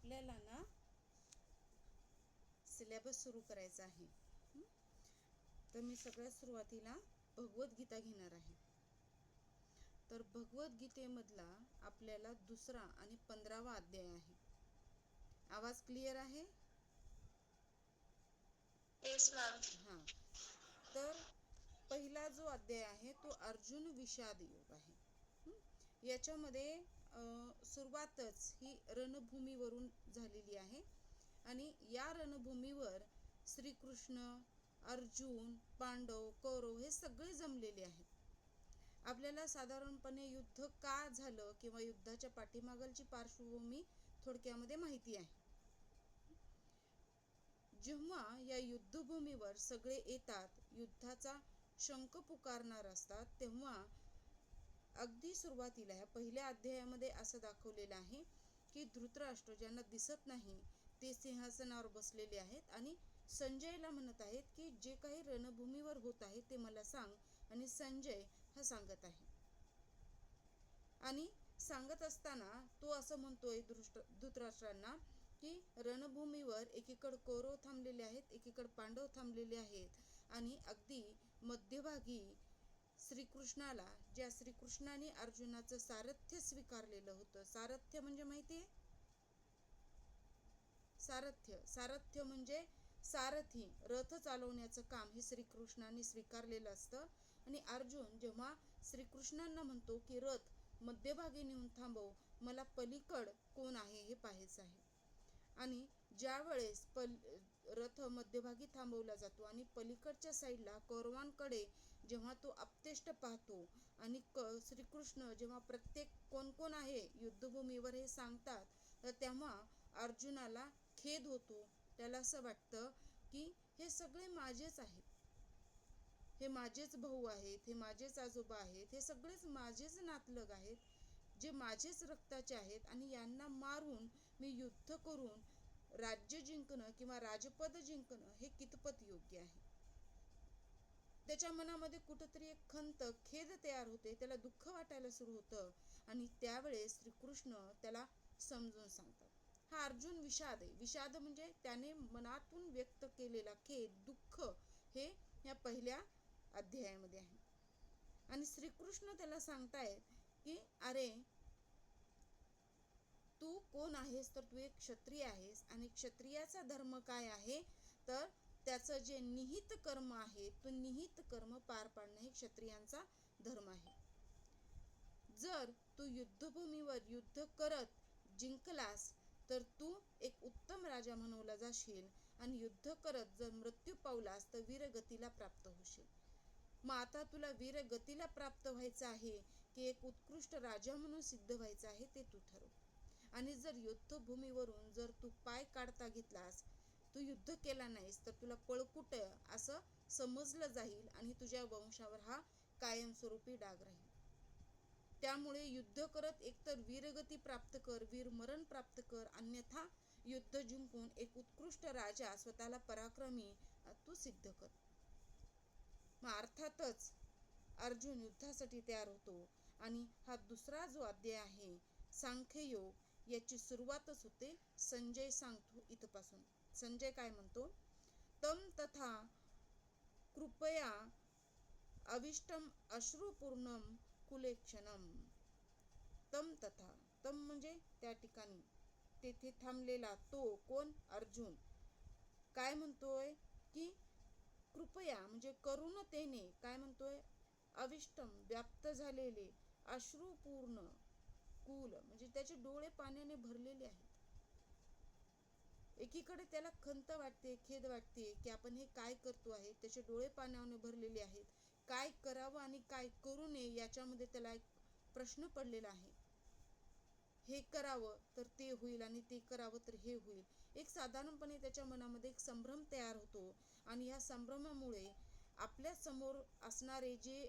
आपल्याला ना सिलेबस सुरू करायचा आहे. तर मी सगळ्यात सुरुवातीला भगवद्गीता घेणार आहे. तर भगवद्गीतेमधला आपल्याला दुसरा आणि 15वा अध्याय आहे. आवाज क्लिअर आहे? Yes ma'am. हां. तर पहिला जो अध्याय आहे तो अर्जुन विषाद योग आहे. याच्यामध्ये सुरुवातच ही रणभूमीवरून झालेली आहे आणि या रणभूमीवर श्रीकृष्ण, अर्जुन, पांडव, कौरव हे सगळे जमलेले आहेत. आपल्याला साधारणपणे युद्ध का झालं किंवा युद्धाच्या पाठीमागलची पार्श्वभूमी थोडक्यामध्ये माहिती आहे. जेव्हा या युद्धभूमीवर सगळे येतात, युद्धाचा शंख पुकारणार असतात, तेव्हा अगदी सुरुवातीला ह्या पहिल्या अध्यायामध्ये असं दाखवलेलं आहे की धृतराष्ट्र ज्यांना दिसत नाही ते सिंहासनावर बसलेले आहेत आणि संजयला म्हणत आहेत की जे काही रणभूमीवर होत आहे ते मला सांग. आणि संजय हा सांगत आहे आणि सांगत असताना तो असं म्हणतोय धृतराष्ट्रांना की रणभूमीवर एकीकडे कौरव थांबलेले आहेत, एकीकडे पांडव थांबलेले आहेत आणि अगदी मध्यभागी श्रीकृष्णाला, ज्या श्रीकृष्णाने अर्जुनाचं सारथ्य स्वीकारलेलं होतं. सारथ्य म्हणजे माहिती आहे? सारथ्य म्हणजे सारथी, रथ चालवण्याचं काम हे श्रीकृष्णाने स्वीकारलेलं असतं. आणि अर्जुन जेव्हा श्रीकृष्णांना म्हणतो की रथ मध्यभागी नेऊन थांबव, मला पलीकड कोण आहे हे पाहायचं आहे. आणि ज्या वेळेस रथ मध्यभागी थांबवला जातो आणि पलीकडच्या साईडला कौरवांकडे जेव्हा तो अपतेष्ट पाहतो आणि श्रीकृष्ण जेव्हा प्रत्येक कोण कोण आहे युद्धभूमीवर हे सांगतात, तर तेव्हा अर्जुनाला खेद होतो. त्याला असं वाटतं की हे सगळे माझेच आहेत, हे माझेच भाऊ आहेत, हे माझेच आजोबा आहेत, हे सगळेच माझेच नातलग आहेत, जे माझेच रक्ताचे आहेत आणि यांना मारून मी युद्ध करून राज्य जिंकणं किंवा राजपद जिंकणं हे कितपत योग्य आहे. त्याच्या मनामध्ये कुठंतरी एक खंत, खेद तयार होते, त्याला दुःख वाटायला सुरू होतं आणि त्यावेळेस श्रीकृष्ण त्याला समजून सांगतात. हा अर्जुन विषाद आहे. विषाद म्हणजे त्याने मनातून व्यक्त केलेला खेद, दुःख हे या पहिल्या अध्यायामध्ये आहे. आणि श्रीकृष्ण त्याला सांगतायत की अरे तू कोण आहेस, तर तू एक क्षत्रिय आहेस आणि क्षत्रियाचा धर्म काय आहे, तर त्याचं जे निहित कर्म आहे तो निहित कर्म पार पाडणं हे क्षत्रियांचा धर्म आहे. जर तू युद्धभूमीवर युद्ध करत जिंकलास तर तू एक उत्तम राजा म्हणवला जाशील आणि युद्ध करत जर मृत्यू पावलास तर वीरगतीला प्राप्त होशील. मग आता तुला वीरगतीला प्राप्त व्हायचं आहे की एक उत्कृष्ट राजा म्हणून सिद्ध व्हायचं आहे ते तू ठरव. आणि जर युद्धभूमीवरून जर तू पाय काढता घेतलास, तू युद्ध केला नाहीस, तर तुला पळकुट असं समजलं जाईल आणि तुझ्या वंशावर हा कायमस्वरूपी डाग राहील. त्यामुळे युद्ध करत एकतर वीरगती प्राप्त कर, वीरमरण प्राप्त कर, अन्यथा युद्ध जिंकून एक उत्कृष्ट राजा, स्वतःला पराक्रमी तू सिद्ध कर. मग अर्थातच अर्जुन युद्धासाठी तयार होतो आणि हा दुसरा जो अध्याय आहे सांख्ययोग, याची सुरुवातच होते संजय सांगतो इथपासून. संजय काय म्हणतो, तम तथा कृपया अविष्टम अश्रुपूर्णम कुलेक्षणम. तम तथा, तम म्हणजे त्या ठिकाणी, तेथे थांबलेला तो कोण, अर्जुन, काय म्हणतोय की कृपया म्हणजे करुणतेने, काय म्हणतोय, अविष्टम व्याप्त झालेले, अश्रुपूर्ण, कुल म्हणजे त्याचे डोळे पाण्याने भरलेले आहेत. एकीकडे त्याला खंत वाटते, खेद वाटते की आपण हे काय करतो आहे, त्याचे डोळे पाण्याने भरलेले आहेत. काय करावं आणि काय करू नये याच्यामध्ये त्याला एक प्रश्न पडलेला आहे. हे करावं तर ते होईल आणि ते करावं तर हे होईल. एक साधारणपणे त्याच्या मनामध्ये एक संभ्रम तयार होतो आणि या संभ्रमामुळे आपल्या समोर असणारे जे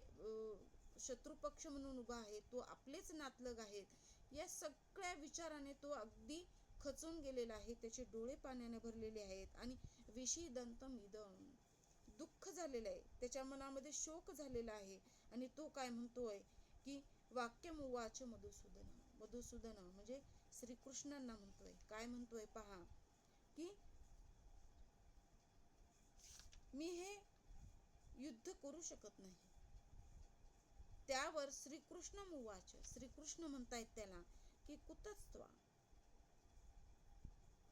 शत्रुपक्ष म्हणून उभा आहे तो आपलेच नातलग आहेत, या सगळ्या विचाराने तो अगदी खचून गेलेला आहे. त्याचे डोळे पाण्याने भरलेले आहेत आणि विषीदंतम इदम, दुःख झालेलं आहे, त्याच्या मनामध्ये शोक झालेला आहे. आणि तो काय म्हणतोय की वाक्यमुवाच मधुसूदन, मधुसूदन म्हणजे श्रीकृष्णांना म्हणतोय. काय म्हणतोय पहा, की मी हे युद्ध करू शकत नाही. त्यावर श्रीकृष्ण उवाच, श्रीकृष्ण म्हणतायत त्याला की कुतस्त्वा,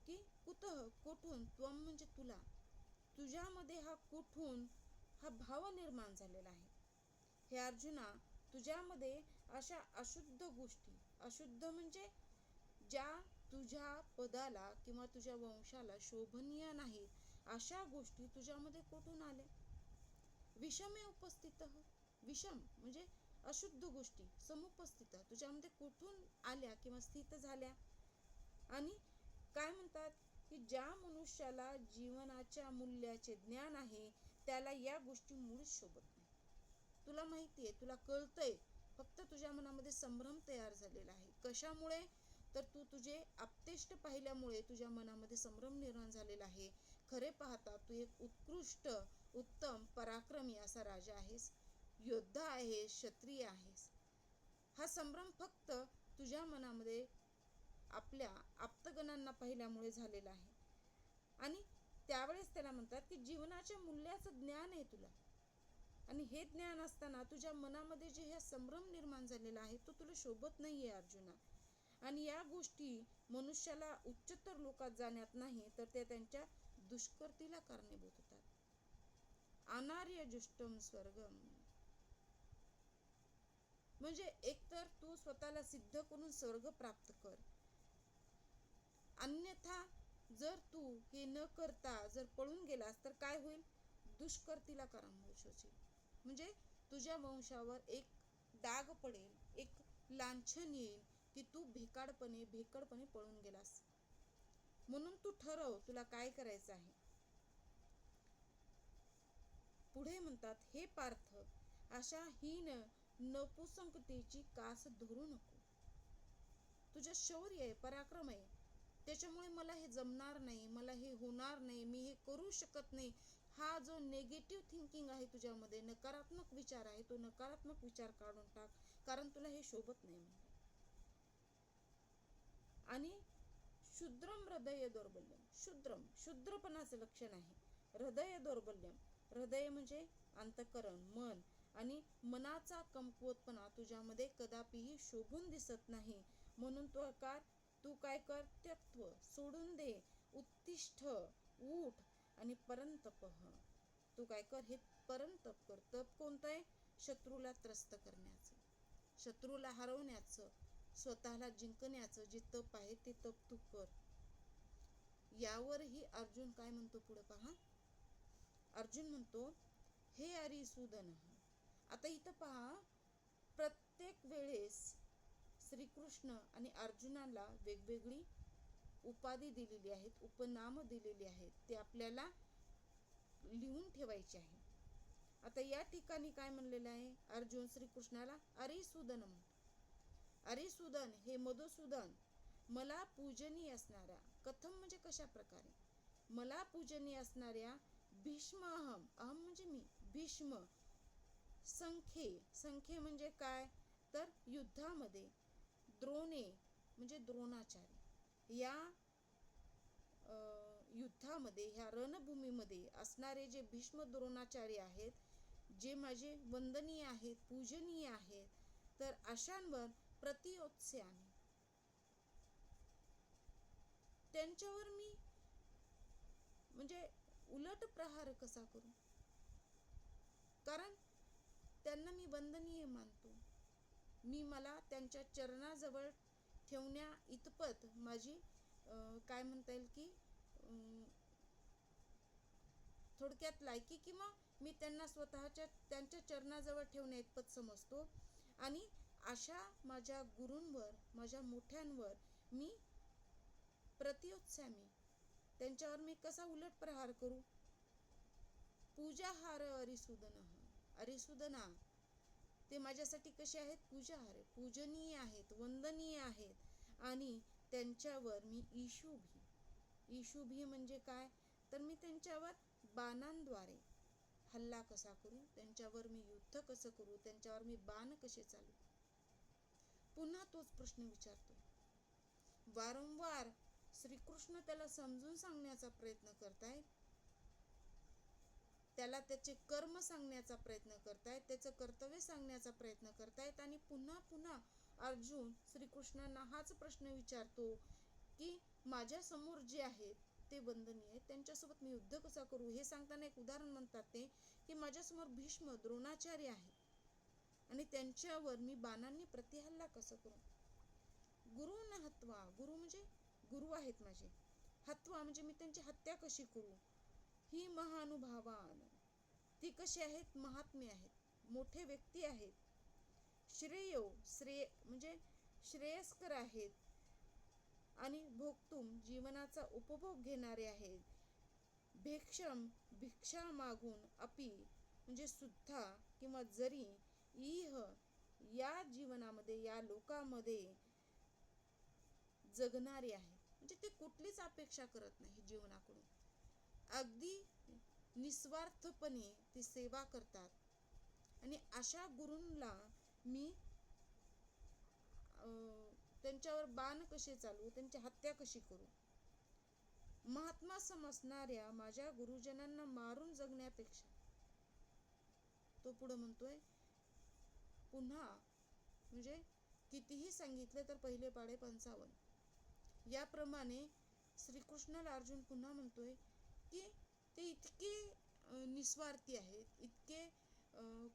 की कुतः कुठून, त्वम म्हणजे तुला, तुझ्यामध्ये हा कुठून हा भाव निर्माण झालेला आहे. हे अर्जुना, तुझ्यामध्ये अशा अशुद्ध गोष्टी, अशुद्ध म्हणजे ज्या तुझ्या पदाला किंवा तुझ्या वंशाला शोभनीय नाहीत, अशा गोष्टी तुझ्यामध्ये कुठून आल्या. विषमे उपस्थित, विषम म्हणजे अशुद्ध गोष्टी समुपस्थित तुझ्यामध्ये कुठून आल्या किंवा स्थित झाल्या. आणि काय म्हणतात की ज्या मनुष्याला जीवनाच्या मूल्याचे ज्ञान आहे त्याला या गोष्टी मुळीच शोभत नाही. तुला माहिती आहे, तुला कळतंय, फक्त तुझ्या मनामध्ये संभ्रम तयार झालेला आहे. कशामुळे, तर तू तुझे आपतेष्ट पाहिल्यामुळे तुझ्या मनामध्ये संभ्रम निर्माण झालेला आहे. खरे पाहता तू एक उत्कृष्ट, उत्तम, पराक्रमी असा राजा आहेस, योद्धा आहेस, क्षत्रिय आहेस. हा संभ्रम फक्त तुझ्या मनामध्ये आपल्या आप्तगणांना पाहिल्यामुळे झालेला आहे. आणि त्यावेळेस त्याला म्हणतात की जीवनाच्या मूल्याचं ज्ञान आहे तुला, आणि हे ज्ञान असताना तुझ्या मनामध्ये जे हे संभ्रम निर्माण झालेला आहे तो तुला शोभत नाहीये अर्जुना. आणि या गोष्टी मनुष्याला उच्चतर लोकात जाण्यात नाही तर ते त्यांच्या दुष्कृतीला कारणीभूत होतात. अनार्य जुष्टम स्वर्गम, म्हणजे एकतर तू स्वतःला सिद्ध करून स्वर्ग प्राप्त कर, अन्यथा जर तू हे न करता जर पळून गेलास तर काय होईल, दुष्कृतीला कारणीभूत होशील. म्हणजे तुझ्या वंशावर एक डाग पडेल, एक लांछन येईल की तू भेकडपणे पळून गेलास. म्हणून तू ठरव तुला काय करायचं आहे. पुढे म्हणतात, हे पार्थ, अशा हीन नपुसंकतेची कास धरू नको. तुझं शौर्य आहे, पराक्रम आहे, त्याच्यामुळे मला हे जमणार नाही, मला हे होणार नाही, मी हे करू शकत नाही, हा जो नेगेटिव्ह थिंकिंग आहे तुझ्यामध्ये, नकारात्मक विचार आहे, तो नकारात्मक विचार काढून टाक, कारण तुला हे शोभत नाही. आणि शूद्रम हृदय दौर्बल्यम, शूद्रपणाचं लक्षण आहे. हृदय दौर्बल्यम, हृदय म्हणजे अंतःकरण, मन, आणि मनाचा कमकुवतपणा तुझ्यामध्ये कदापिही शोभून दिसत नाही. म्हणून तू काय कर, त्यक्त्व, सोडून दे, उत्तिष्ठ, उठ, आणि परंतपः, तू काय कर, हे परंतप कर. तप कोणतं आहे, शत्रूला त्रस्त करण्याचं, शत्रूला हरवण्याचं, स्वतःला जिंकण्याचं जे तप आहे ते तप तू कर. यावरही अर्जुन काय म्हणतो पुढे पहा, अर्जुन म्हणतो, हे अरिसूदन. आता इथं पहा, प्रत्येक वेळेस श्रीकृष्ण आणि अर्जुनाला वेगवेगळी उपाधी दिलेली आहेत, उपनाम दिलेली आहेत, ते आपल्याला लिहून ठेवायचे आहे. आता या ठिकाणी काय म्हणलेलं आहे, अर्जुन श्रीकृष्णाला अरिसूदन म्हणतो. अरिसूदन हे मधुसूदन, मला पूजनीय असणाऱ्या, कथम म्हणजे कशा प्रकारे, मला पूजनीय असणाऱ्या भीष्म अहम, अहम म्हणजे मी, भीष्म, संख्ये म्हणजे काय, तर युद्धामध्ये द्रोणे म्हणजे द्रोणाचार्य, या युद्धामध्ये, ह्या रणभूमीमध्ये असणारे जे भीष्म द्रोणाचार्य आहेत, जे माझे वंदनीय आहेत, पूजनीय आहेत, तर अशांवर प्रतियोत्स्याने, त्यांच्यावर मी म्हणजे उलट प्रहार कसा करू, कारण त्यांना मी वंदनीय मानतो, मला त्यांच्या चरणाजवळ ठेवण्या इतपत माझी काय म्हणता येईल की थोडक्यात लायकी, किंवा मी त्यांना त्यांच्या चरणाजवळ ठेवण्या इतपत समजतो. आणि अशा माझ्या गुरूंवर, माझ्या मोठ्यांवर मी प्रतियोत्स्यामी, त्यांच्यावर मी कसा उलट प्रहार करू. पूजाहार अरिसूदना, ते माझ्यासाठी कसे आहेत, पूजाहार, पूजनीय आहेत, वंदनीय आहेत, आणि त्यांच्यावर मी ईशुभी म्हणजे काय, तर मी त्यांच्यावर बाणांद्वारे हल्ला कसा करू, त्यांच्यावर मी युद्ध कसं करू, त्यांच्यावर मी बाण कसे चालू. पुन्हा तोच प्रश्न विचारतो, वारंवार श्रीकृष्ण त्याला समजून सांगण्याचा प्रयत्न करतायत, त्याला त्याचे कर्म सांगण्याचा प्रयत्न करतायत, त्याचं कर्तव्य सांगण्याचा प्रयत्न करतायत. आणि पुन्हा पुन्हा अर्जुन श्रीकृष्णांना हाच प्रश्न विचारतो की माझ्या समोर जे आहेत ते वंदनीय आहेत, त्यांच्यासोबत मी युद्ध कसा करू. हे सांगताना एक उदाहरण म्हणतात ते की माझ्यासमोर भीष्म द्रोणाचार्य आहेत आणि त्यांच्यावर मी बाणांनी प्रतिहल्ला कसं करू. गुरु न हत्वा, गुरु म्हणजे गुरु आहेत माझे, हत्वा म्हणजे मी त्यांची हत्या कशी करू. ही महानुभावान, ती कशी आहेत, महात्मे आहेत, मोठे व्यक्ती आहेत. श्रेयो, श्रेय म्हणजे श्रेयस्कर आहेत. आणि भोक्तुम, जीवनाचा उपभोग घेणारे आहेत. भेक्षम, भिक्षा मागून, अपि म्हणजे सुद्धा किंवा जरी, इह या जीवनामध्ये, या लोकामध्ये जगणारे आहेत. म्हणजे ते कुठलीच अपेक्षा करत नाही जीवनाकडून, अगदी निस्वार्थपणे ती सेवा करतात. आणि अशा गुरूंना मी त्यांच्यावर बाण कसे चालू, त्यांची हत्या कशी करू. महात्मा समजणाऱ्या माझ्या गुरुजनांना मारून जगण्यापेक्षा, तो पुढे म्हणतोय पुन्हा, म्हणजे कितीही सांगितले तर पहिले पाढे 55. याप्रमाणे श्रीकृष्णाला अर्जुन पुन्हा म्हणतोय की ते इतके निस्वार्थी आहेत, इतके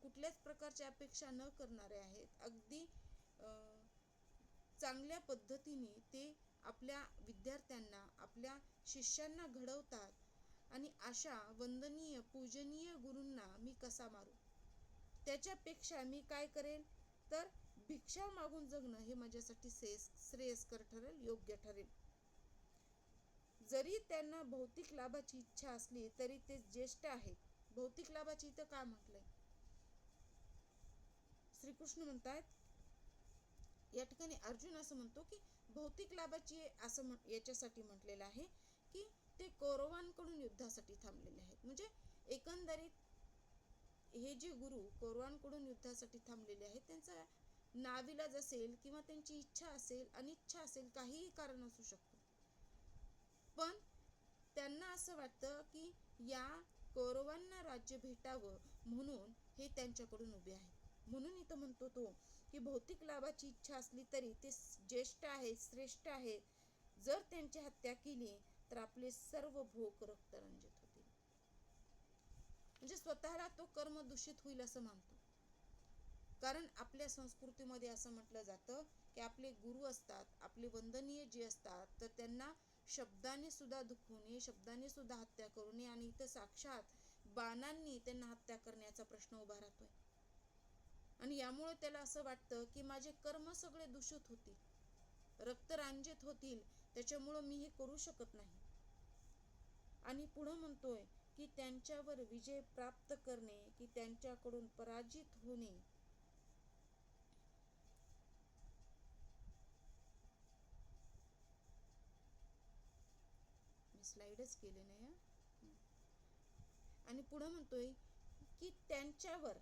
कुठल्याच प्रकारच्या अपेक्षा न करणारे आहेत. अगदी चांगल्या पद्धतीने ते आपल्या विद्यार्थ्यांना, आपल्या शिष्यांना घडवतात. आणि अशा वंदनीय पूजनीय गुरूंना मी कसा मारू. त्याच्यापेक्षा मी काय करेन तर भिक्षा मागून जगणं हे माझ्यासाठी श्रेयस्कर ठरेल, योग्य ठरेल. जरी त्यांना भौतिक लाभाची इच्छा असली तरी ते ज्येष्ठ आहेत. भौतिक लाभाची इथं काय म्हटलंय, श्रीकृष्ण म्हणतात या ठिकाणी, अर्जुन असं म्हणतो की भौतिक लाभाची असं याच्यासाठी म्हटलेलं आहे की ते कौरवांकडून युद्धासाठी थांबलेले आहेत. म्हणजे एकंदरीत हे जे गुरु कौरवांकडून युद्धासाठी थांबलेले आहेत, त्यांचा नाविलाज असेल किंवा त्यांची इच्छा असेल, अनिच्छा असेल, काहीही कारण असू शकतो, पण त्यांना असं वाटतं की या कौरवांना राज्य भेटावं म्हणून हे त्यांच्याकडून उभे आहेत. म्हणून इथं म्हणतो तो की भौतिक लाभाची इच्छा असली तरी ते ज्येष्ठ आहेत, श्रेष्ठ आहेत. जर त्यांची हत्या केली तर आपले सर्व भोग रक्तरंजित होतील. म्हणजे स्वतःला तो कर्म दूषित होईल असं मानतो. कारण आपल्या संस्कृतीमध्ये असं म्हटलं जातं की आपले गुरु असतात, आपले वंदनीय जे असतात, तर त्यांना शब्दाने सुद्धा दुखवू नये, शब्दाने सुद्धा हत्या करू नये. आणि इथं साक्षात बाणांनी त्यांना हत्या करण्याचा प्रश्न उभा राहतोय. आणि यामुळे त्याला असं वाटतं की माझे कर्म सगळे दूषित होतील, रक्तरंजित होतील, त्याच्यामुळं मी हे करू शकत नाही. आणि पुढं म्हणतोय की त्यांच्यावर विजय प्राप्त करणे की त्यांच्याकडून पराजित होणे. मी स्लाइडच केले नाही. आणि पुढं म्हणतोय की त्यांच्यावर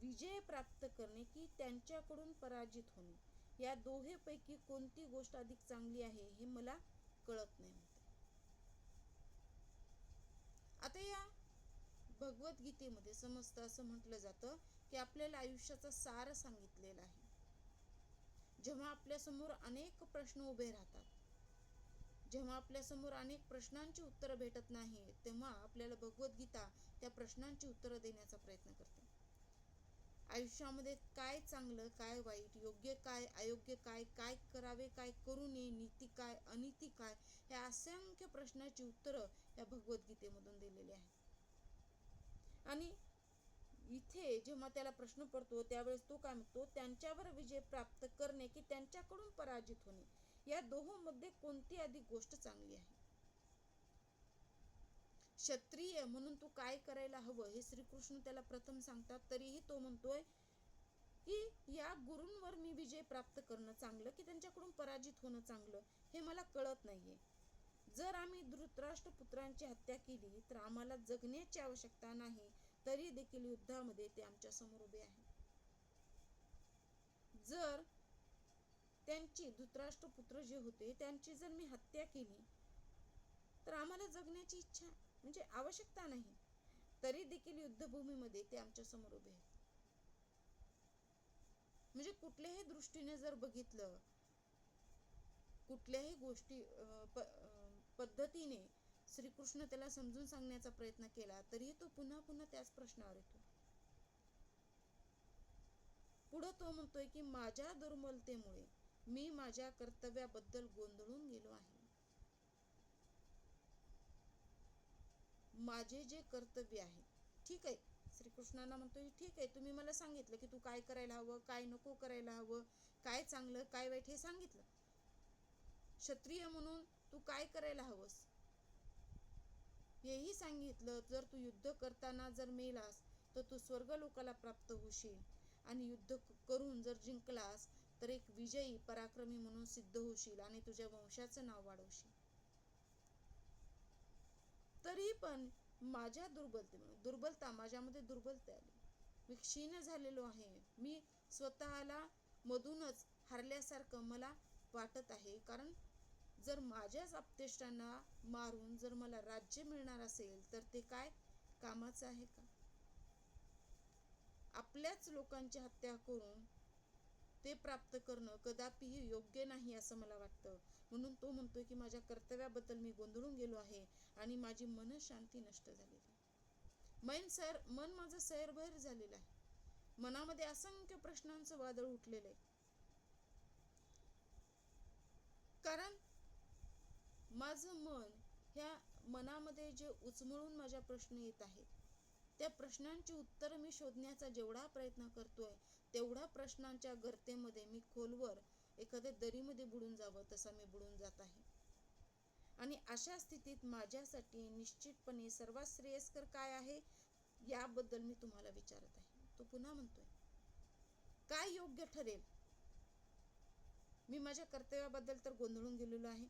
विजय प्राप्त करणे की त्यांच्याकडून पराजित होणे, या दोहेपैकी कोणती गोष्ट अधिक चांगली आहे हे मला कळत नाही. आता या भगवद्गीतेमध्ये समजतं असं म्हटलं जातं की आपल्याला आयुष्याचा सार सांगितलेला आहे. जेव्हा आपल्यासमोर अनेक प्रश्न उभे राहतात, जेव्हा आपल्यासमोर अनेक प्रश्नांची उत्तरं भेटत नाही, तेव्हा आपल्याला भगवद्गीता त्या प्रश्नांची उत्तरं देण्याचा प्रयत्न करते. आयुष्यामध्ये काय चांगलं, काय वाईट, योग्य काय, अयोग्य काय, काय करावे, काय करू नये, नीती काय, अनिती काय, ह्या असंख्य प्रश्नाची उत्तरं या भगवद्गीतेमधून दिलेली आहेत. आणि इथे जेव्हा त्याला प्रश्न पडतो त्यावेळेस तो काय म्हणतो, त्यांच्यावर विजय प्राप्त करणे की त्यांच्याकडून पराजित होणे, या दोहोंमध्ये कोणती अधिक गोष्ट चांगली आहे. क्षत्रिय म्हणून तू काय करायला हवं हे श्रीकृष्ण त्याला प्रथम सांगतात. तरीही तो म्हणतोय की या गुरूंवर मी विजय प्राप्त करणं चांगलं की त्यांच्याकडून पराजित होणं चांगलं, हे मला कळत नाहीये. जर आम्ही धृतराष्ट्र पुत्रांची हत्या केली तर आम्हाला जगण्याची आवश्यकता नाही, तरी देखील युद्धामध्ये ते आमच्या समोर उभे आहेत. जर त्यांची धृतराष्ट्र पुत्र जे होते त्यांची जर मी हत्या केली तर आम्हाला जगण्याची इच्छा म्हणजे आवश्यकता नाही, तरी देखील युद्धभूमीमध्ये ते आमच्या समोर उभे आहेत. म्हणजे कुठल्याही दृष्टीने जर बघितलं, कुठल्याही गोष्टी पद्धतीने श्रीकृष्ण त्याला समजून सांगण्याचा प्रयत्न केला तरी तो पुन्हा पुन्हा त्याच प्रश्नावर येतो. पुढे तो म्हणतोय की माझ्या दुर्बलतेमुळे मी माझ्या कर्तव्याबद्दल गोंधळून गेलो आहे. माझे जे कर्तव्य आहे, ठीक आहे, श्रीकृष्णांना म्हणतोय ठीक आहे, तुम्ही मला सांगितलं की तू काय करायला हवं, काय नको करायला हवं, काय चांगलं काय वाईट हे सांगितलं. क्षत्रिय म्हणून तू काय करायला हवंस हेही सांगितलं. जर तू युद्ध करताना जर मेलास तर तू स्वर्ग लोकाला प्राप्त होशील, आणि युद्ध करून जर जिंकलास तर एक विजयी पराक्रमी म्हणून सिद्ध होशील आणि तुझ्या वंशाचं नाव वाढवशील. तरी पण माझ्या दुर्बलता माझ्यामध्ये दुर्बलता आली, मी क्षीण झालेलो आहे, मी स्वतःला मधूनच हरल्यासारखं मला वाटत आहे. कारण जर माझ्याच आप्तेष्टांना मारून जर मला राज्य मिळणार असेल तर ते काय कामाचं आहे का? आपल्याच लोकांची हत्या करून ते प्राप्त करणं कदापिही योग्य नाही असं मला वाटतं. म्हणून तो म्हणतोय की माझ्या कर्तव्याबद्दल मी गोंधळून गेलो आहे आणि माझी मनशांती नष्ट झालेली आहे. मन माझं सैरभैर झालेलं आहे. मनामध्ये असंख्य प्रश्नांचं वादळ उठलेलं आहे. कारण माझं मन, ह्या मनामध्ये जे उचमळून माझ्या प्रश्न येत आहेत त्या प्रश्नांची उत्तरं मी शोधण्याचा जेवढा प्रयत्न करतोय तेवढ्या प्रश्नांच्या गर्तेमध्ये मी खोलवर एखाद्या दरीमध्ये बुडून जावं तसा मी बुडून जात आहे. आणि अशा स्थितीत माझ्यासाठी निश्चितपणे सर्वात श्रेयस्कर काय आहे याबद्दल मी तुम्हाला विचारत आहे. तो पुन्हा म्हणतोय काय योग्य ठरेल. मी माझ्या कर्तव्याबद्दल तर गोंधळून गेलेलो आहे,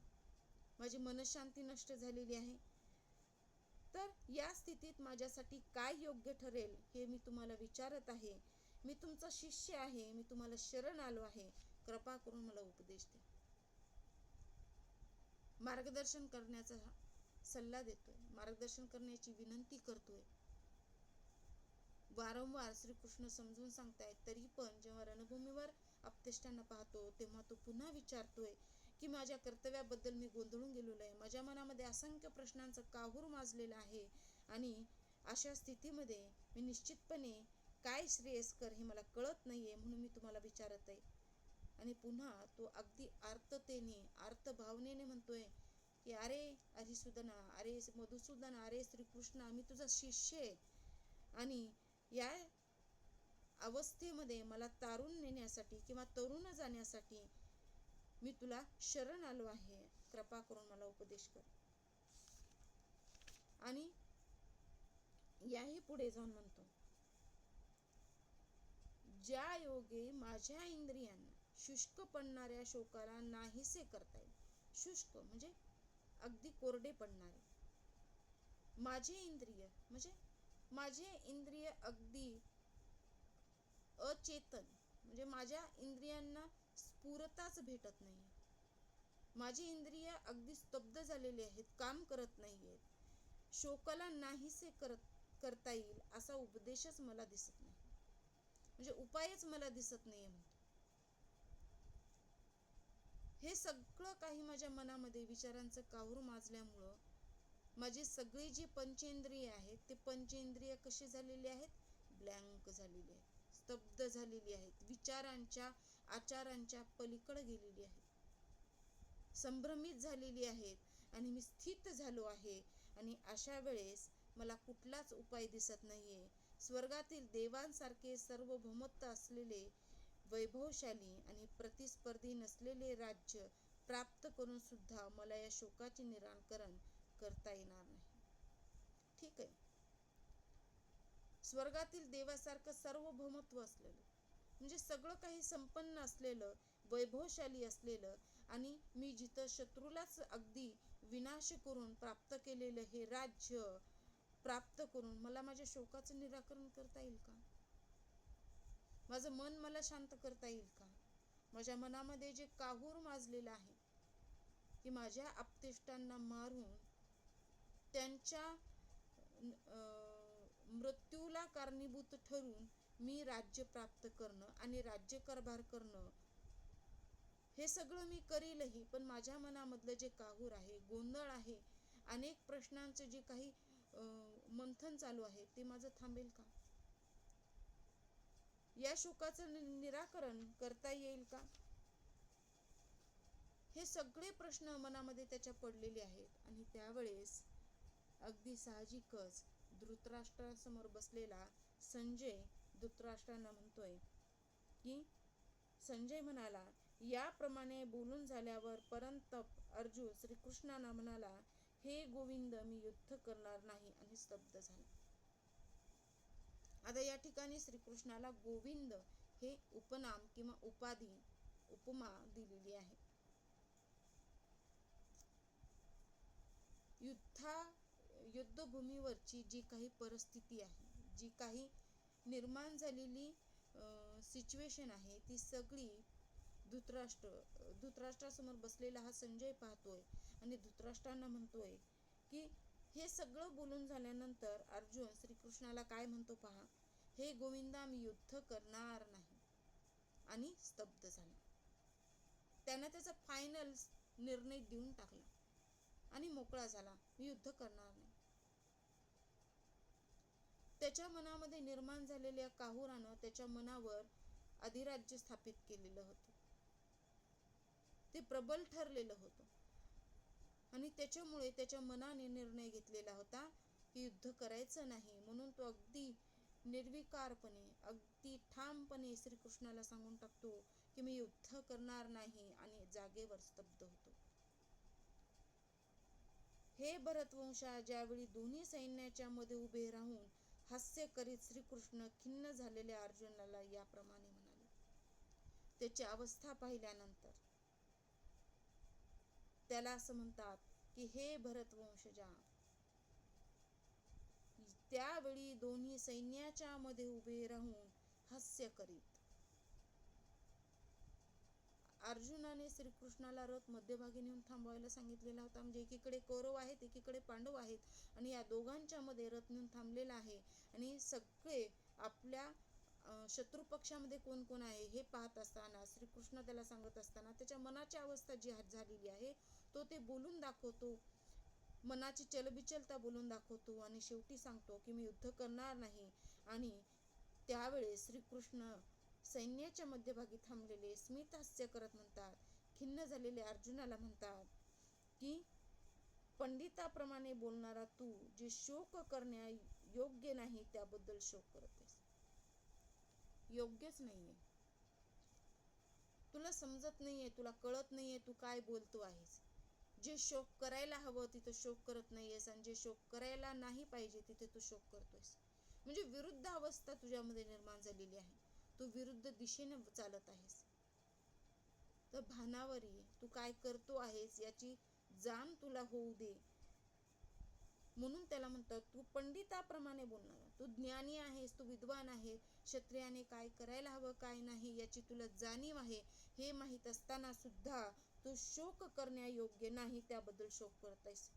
माझी मनशांती नष्ट झालेली आहे, तर या स्थितीत माझ्यासाठी काय योग्य ठरेल हे मी तुम्हाला विचारत आहे. मी तुमचा शिष्य आहे, मी तुम्हाला शरण आलो आहे, कृपा करून मला उपदेश द्या. मार्गदर्शन करण्याचा सल्ला देतोय, मार्गदर्शन करण्याची विनंती करतोय. वारंवार श्रीकृष्ण समजून सांगतायत तरी पण जेव्हा रणभूमीवर आप्तेष्टांना पाहतो तेव्हा तो पुन्हा विचारतोय की माझ्या कर्तव्याबद्दल मी गोंधळून गेलेलो आहे, माझ्या मनामध्ये असंख्य प्रश्नांचं काहूर माजलेलं आहे, आणि अशा स्थितीमध्ये मी निश्चितपणे काय श्रेयस्कर हे मला कळत नाहीये, म्हणून मी तुम्हाला विचारत आहे. आणि पुन्हा तो अगदी आर्ततेने आर्तभावनेने म्हणतोय की अरे हरिसूदना, अरे मधुसूदना, अरे श्रीकृष्णा, मी तुझा शिष्य आहे आणि या अवस्थेमध्ये मला तारून नेण्यासाठी किंवा तरुण जाण्यासाठी मी तुला शरण आलो आहे, कृपा करून मला उपदेश कर. आणि याही पुढे जाऊन म्हणतो ज्या योगे माझ्या इंद्रियांना शुष्क पडणाऱ्या शोकाला नाहीसे करता येईल. शुष्क म्हणजे अगदी कोरडे पडणारे. माझे इंद्रिय म्हणजे माझे इंद्रिय अगदी अचेतन, म्हणजे माझ्या इंद्रियांना स्फुरताच भेटत नाही. माझी इंद्रिय अगदी स्तब्ध झालेली आहेत, काम करत नाहीयेत. शोकाला नाहीसे करता येईल असा उपदेशच मला दिसत नाही, म्हणजे उपायच मला दिसत नाहीये म्हणतो. हे सगळं काही माझ्या मनामध्ये विचारांचं काहूर माजल्यामुळं माझी सगळी जी पंचेंद्रिय आहेत ते पंचेंद्रिय कशी झालेली आहेत, ब्लँक झालेली आहेत, स्तब्ध झालेली आहेत, विचारांच्या आचारांच्या पलीकडे गेलेली आहेत, संभ्रमित झालेली आहेत, आणि मी स्थित झालो आहे. आणि अशा वेळेस मला कुठलाच उपाय दिसत नाहीये. स्वर्गातील देवांसारखे सार्वभौमत्व असलेले वैभवशाली आणि प्रतिस्पर्धी नसलेले राज्य प्राप्त करून सुद्धा मला या शोकाचे निराकरण करता येणार नाही. ठीक आहे, स्वर्गातील देवासारखं सार्वभौमत्व असलेलं म्हणजे सगळं काही संपन्न असलेलं, वैभवशाली असलेलं, आणि मी जिथं शत्रूलाच अगदी विनाश करून प्राप्त केलेलं हे राज्य प्राप्त करून मला माझ्या शोकाचं निराकरण करता येईल का? माझं मन मला शांत करता येईल का? माझ्या मनामध्ये जे काहूर माजलेलं आहे की माझ्या आप्तेष्टांना मारून त्यांच्या मृत्यूला कारणीभूत ठरून मी राज्य प्राप्त करणं आणि राज्यकारभार करणं हे सगळं मी करीलही, पण माझ्या मनामधलं जे काहूर आहे, गोंधळ आहे, अनेक प्रश्नांचे जे काही मंथन चालू आहे ते माझं थांबेल का? या शोकाचं निराकरण करता येईल का? हे सगळे प्रश्न मनामध्ये त्याच्या पडलेले आहेत. आणि त्यावेळेस अगदी साहजिकच धृतराष्ट्रासमोर बसलेला संजय धृतराष्ट्रांना म्हणतोय की संजय म्हणाला, याप्रमाणे बोलून झाल्यावर परंतप अर्जुन श्रीकृष्णांना म्हणाला, हे गोविंद मी युद्ध करणार नाही, आणि स्तब्ध झाला. आता या ठिकाणी श्रीकृष्णाला गोविंद हे उपनाम किंवा उपाधी, उपमा दिलेली आहे. युद्धभूमीवरची जी काही परिस्थिती आहे, जी काही निर्माण झालेली सिच्युएशन आहे, ती सगळी धृतराष्ट्रासमोर बसलेला हा संजय पाहतोय आणि धृतराष्ट्रांना म्हणतोय की हे सगळं बोलून झाल्यानंतर अर्जुन श्रीकृष्णाला काय म्हणतो पहा, हे गोविंदा मी युद्ध करणार नाही, आणि स्तब्ध झाला. त्यानं त्याचा फायनल निर्णय देऊन टाकला आणि मोकळा झाला, मी युद्ध करणार नाही. त्याच्या मनामध्ये निर्माण झालेल्या काहुरानं त्याच्या मनावर अधिराज्य स्थापित केलेलं होतं, ते प्रबल ठरलेलं होतं, आणि त्याच्यामुळे त्याच्या मनाने निर्णय घेतलेला होता की युद्ध करायचं नाही. म्हणून तो अगदी निर्विकारपणे, अगदी ठामपणे श्रीकृष्णाला सांगून टाकतो की मी युद्ध करणार नाही, आणि जागेवर स्तब्ध होतो. हे भरतवंशा, ज्यावेळी दोन्ही सैन्याच्या मध्ये उभे राहून हास्य करीत श्रीकृष्ण खिन्न झालेल्या अर्जुनाला याप्रमाणे म्हणाले. त्याची अवस्था पाहिल्यानंतर त्याला असं म्हणतात की हे भरतवंशजा, त्यावेळी दोन्ही सैन्याच्या मध्ये उभे राहून हास्य करीत अर्जुनाने श्रीकृष्णाला रथ मध्यभागी नेऊन थांबवायला सांगितलेला होता. म्हणजे एकीकडे कौरव आहेत, एकीकडे पांडव आहेत, आणि या दोघांच्या मध्ये रथ नेऊन थांबलेला आहे, आणि सगळे आपल्या शत्रू पक्षामध्ये कोण कोण आहे हे पाहत असताना श्रीकृष्ण त्याला सांगत असताना त्याच्या मनाची अवस्था जी झालेली आहे तो ते बोलून दाखवतो, मनाची चलबिचलता बोलून दाखवतो, आणि शेवटी सांगतो की मी युद्ध करणार नाही. आणि त्यावेळेस श्रीकृष्ण सैन्याच्या मध्यभागी थांबलेले स्मित हास्य करत म्हणतात, खिन्न झालेले अर्जुनाला म्हणतात की पंडिताप्रमाणे बोलणारा तू जे शोक करण्या योग्य नाही त्याबद्दल शोक करतेस. योग्यच नाहीये, तुला समजत नाहीये, तुला कळत नाहीये तू काय बोलतो आहेस. जे शोक करायला हवं तिथं शोक करत नाहीयेस, आणि जे शोक करायला नाही पाहिजे तिथे तू शोक करतोयस. म्हणजे विरुद्ध अवस्था तुझ्यामध्ये निर्माण झालेली आहे, तू विरुद्ध दिशेने चालत आहेस. तर भानावर ये, तू काय करतो आहेस याची जाण तुला होऊ दे. म्हणून त्याला म्हणतात तू पंडिताप्रमाणे बोलणारा, तू ज्ञानी आहेस, तू विद्वान आहे, क्षत्रियाने काय करायला हवं काय नाही याची तुला जाणीव आहे, हे माहीत असताना सुद्धा तू शोक करण्यायोग्य नाही त्याबद्दल शोक करतयस.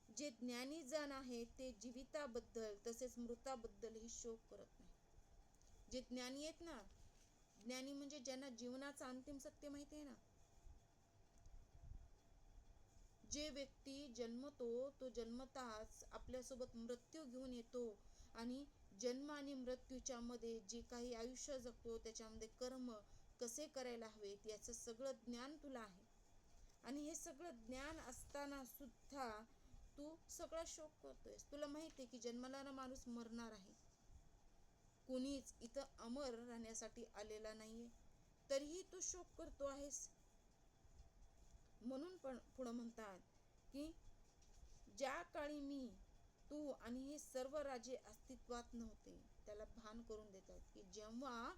जे ज्ञानी जण आहे ते जीविताबद्दल तसेच मृताबद्दलही शोक करत नाही. जे ज्ञानी आहेत ना, ज्ञानी म्हणजे ज्यांना जीवनाचं अंतिम सत्य माहिती आहे ना, जे व्यक्ती जन्मतो तो जन्मताच आपल्यासोबत मृत्यू घेऊन येतो, आणि जन्म आणि मृत्यूच्या मध्ये जे काही आयुष्य जगतो त्याच्यामध्ये कर्म कसे करायला हवेत याचं सगळं ज्ञान तुला आहे. आणि हे सगळं ज्ञान असताना सुद्धा तू सगळा शोक करतोयस. तुला माहिती आहे की जन्मलेला माणूस मरणार आहे, कोणीच इथं अमर राहण्यासाठी आलेला नाहीये, तरीही तू शोक करतो आहेस. म्हणून पण पुढं म्हणतात की ज्या काळी मी, तू आणि हे सर्व राजे अस्तित्वात नव्हते, त्याला भान करून देतात की जेव्हा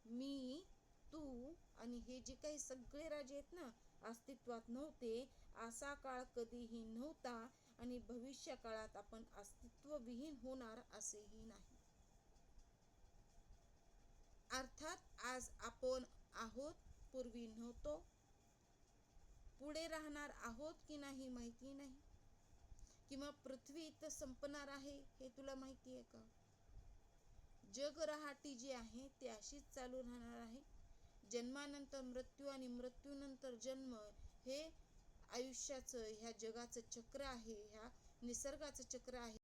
मी, तू आणि हे जे काही सगळे राजे आहेत ना अस्तित्वात नव्हते, असा काळ कधीही नव्हता, आणि भविष्य काळात आपण अस्तित्वविहीन होणार असेही नाही. अर्थात आज आपण आहोत, पूर्वी नव्हतो, पुढे राहणार आहोत की नाही माहिती नाही, किंवा पृथ्वी इथं संपणार आहे हे तुला माहिती आहे का? जग रहाटी जी आहे ती अशीच चालू राहणार आहे. जन्मानंतर मृत्यू आणि मृत्यूनंतर जन्म हे आयुष्याचं, ह्या जगाचं चक्र आहे, ह्या निसर्गाचं चक्र आहे.